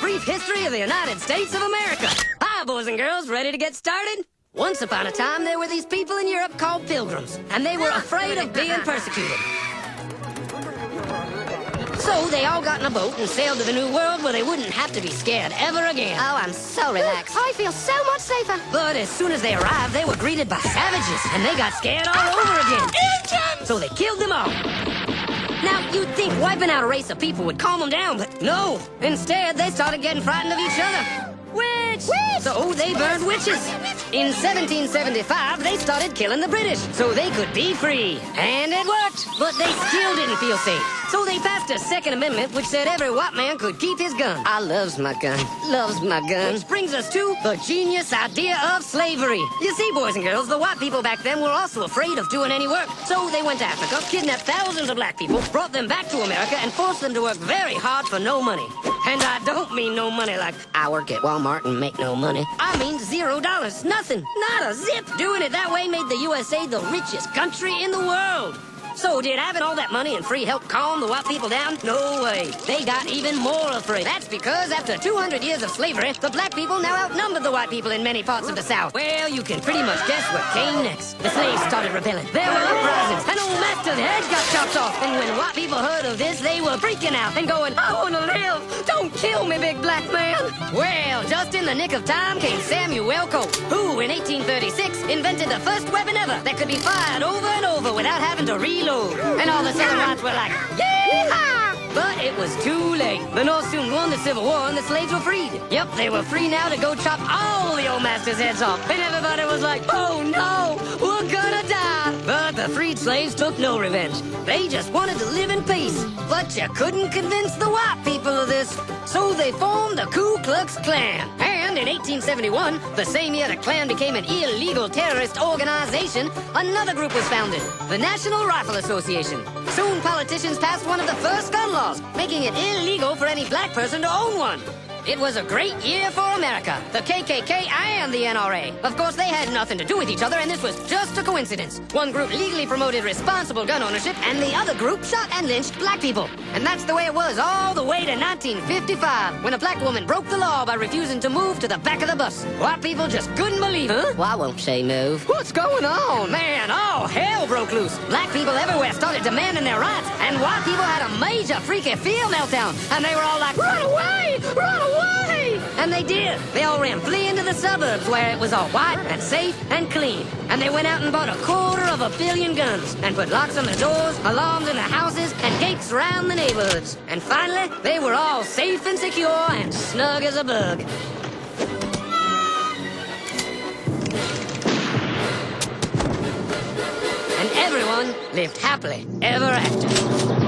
brief history of the United States of America. Hi, boys and girls, ready to get started? Once upon a time, there were these people in Europe called pilgrims, and they were afraid of being persecuted. So they all got in a boat and sailed to the New World where they wouldn't have to be scared ever again. Oh, I'm so relaxed. I feel so much safer. But as soon as they arrived, they were greeted by savages, and they got scared all over again. So they killed them all. Now, you'd think wiping out a race of people would calm them down, but no. Instead, they started getting frightened of each other. Witch! So they burned witches. In 1775, they started killing the British so they could be free. And it worked, but they still didn't feel safe. So they passed a Second Amendment which said every white man could keep his gun. I loves my gun. Loves my gun. Which brings us to the genius idea of slavery. You see, boys and girls, the white people back then were also afraid of doing any work. So they went to Africa, kidnapped thousands of black people, brought them back to America, and forced them to work very hard for no money. And I don't mean no money like I work at Walmart and make no money. I mean $0. Nothing. Not a zip. Doing it that way made the USA the richest country in the world. So did having all that money and free help calm the white people down? No way. They got even more afraid. That's because after 200 years of slavery, the black people now outnumbered the white people in many parts of the South. Well, you can pretty much guess what came next. The slaves started rebelling. There were uprisings. And old master's heads got chopped off. And when white people heard of this, they were freaking out and going, I want to live. Don't kill me, big black man. Well, just in the nick of time came Samuel Colt, who in 1836 invented the first weapon ever that could be fired over and over without having to reload. And all the Southern whites were like, yeehaw! But it was too late. The North soon won the Civil War and the slaves were freed. Yep, they were free now to go chop all the old masters' heads off. And everybody was like, oh no, we're gonna die. But the freed slaves took no revenge. They just wanted to live in peace. But you couldn't convince the white people of this. So they formed the Ku Klux Klan. And in 1871, the same year the Klan became an illegal terrorist organization, another group was founded, the National Rifle Association. Soon politicians passed one of the first gun laws, making it illegal for any black person to own one. It was a great year for America, the KKK and the NRA. Of course, they had nothing to do with each other, and this was just a coincidence. One group legally promoted responsible gun ownership, and the other group shot and lynched black people. And that's the way it was all the way to 1955, when a black woman broke the law by refusing to move to the back of the bus. White people just couldn't believe it. Huh? Why won't she move? What's going on? Man, all hell broke loose. Black people everywhere started demanding their rights, and white people had a major freaky fear meltdown, and they were all like, run away! Run away! And they did. They all ran fleeing to the suburbs where it was all white and safe and clean. And they went out and bought 250 million guns and put locks on the doors, alarms in the houses, and gates around the neighborhoods. And finally, they were all safe and secure and snug as a bug. And everyone lived happily ever after.